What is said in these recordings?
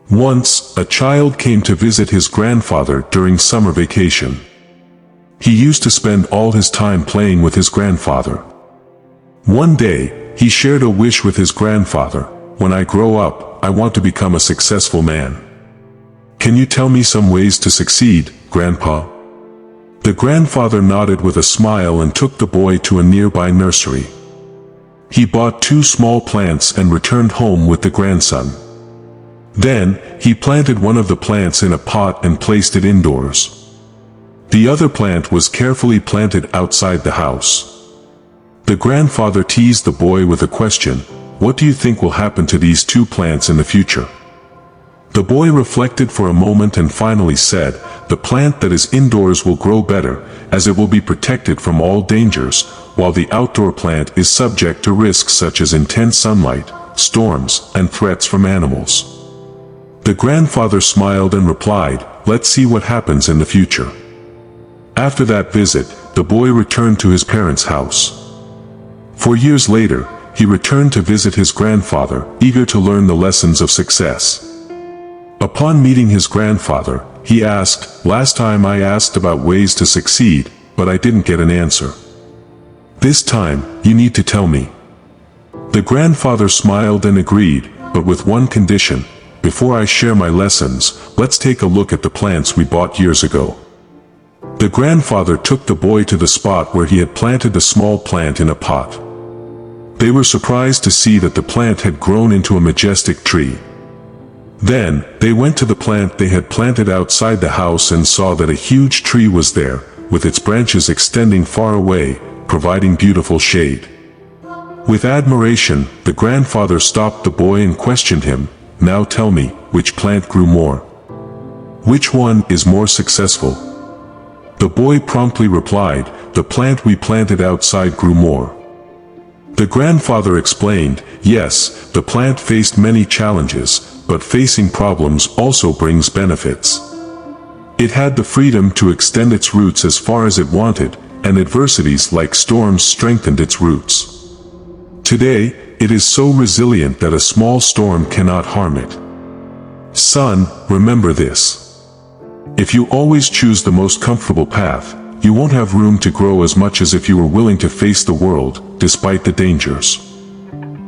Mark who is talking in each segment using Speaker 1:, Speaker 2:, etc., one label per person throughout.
Speaker 1: Once, a child came to visit his grandfather during summer vacation. He used to spend all his time playing with his grandfather. One day, he shared a wish with his grandfather: "When I grow up, I want to become a successful man. Can you tell me some ways to succeed, Grandpa?" The grandfather nodded with a smile and took the boy to a nearby nursery. He bought 2 small plants and returned home with the grandson. Then, he planted one of the plants in a pot and placed it indoors. The other plant was carefully planted outside the house. The grandfather teased the boy with a question: "What do you think will happen to these 2 plants in the future?" The boy reflected for a moment and finally said, "The plant that is indoors will grow better, as it will be protected from all dangers, while the outdoor plant is subject to risks such as intense sunlight, storms, and threats from animals." The grandfather smiled and replied, "Let's see what happens in the future." After that visit, the boy returned to his parents' house. 4 years later, he returned to visit his grandfather, eager to learn the lessons of success. Upon meeting his grandfather, he asked, "Last time I asked about ways to succeed, but I didn't get an answer. This time, you need to tell me." The grandfather smiled and agreed, but with one condition: "Before I share my lessons, let's take a look at the plants we bought years ago." The grandfather took the boy to the spot where he had planted a small plant in a pot. They were surprised to see that the plant had grown into a majestic tree. Then, they went to the plant they had planted outside the house and saw that a huge tree was there, with its branches extending far away, providing beautiful shade. With admiration, the grandfather stopped the boy and questioned him: "Now tell me, which plant grew more? Which one is more successful?" The boy promptly replied, "The plant we planted outside grew more." The grandfather explained, "Yes, the plant faced many challenges, but facing problems also brings benefits. It had the freedom to extend its roots as far as it wanted, and adversities like storms strengthened its roots. Today, it is so resilient that a small storm cannot harm it. Son, remember this. If you always choose the most comfortable path, you won't have room to grow as much as if you were willing to face the world, despite the dangers.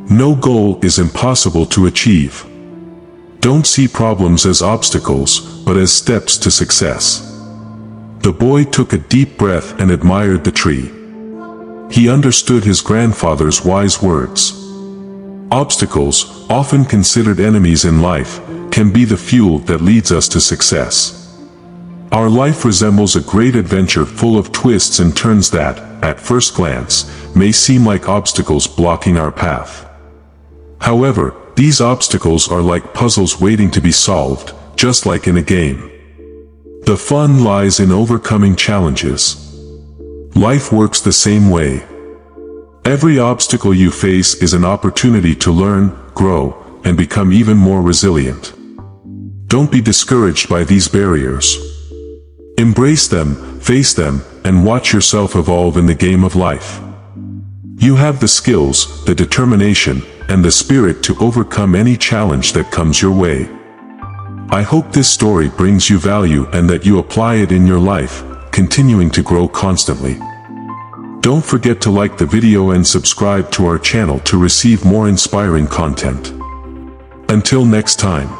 Speaker 1: No goal is impossible to achieve. Don't see problems as obstacles, but as steps to success." The boy took a deep breath and admired the tree. He understood his grandfather's wise words. Obstacles, often considered enemies in life, can be the fuel that leads us to success. Our life resembles a great adventure full of twists and turns that, at first glance, may seem like obstacles blocking our path. However, these obstacles are like puzzles waiting to be solved, just like in a game. The fun lies in overcoming challenges. Life works the same way. Every obstacle you face is an opportunity to learn, grow, and become even more resilient. Don't be discouraged by these barriers. Embrace them, face them, and watch yourself evolve in the game of life. You have the skills, the determination, and the spirit to overcome any challenge that comes your way. I hope this story brings you value and that you apply it in your life, continuing to grow constantly. Don't forget to like the video and subscribe to our channel to receive more inspiring content. Until next time.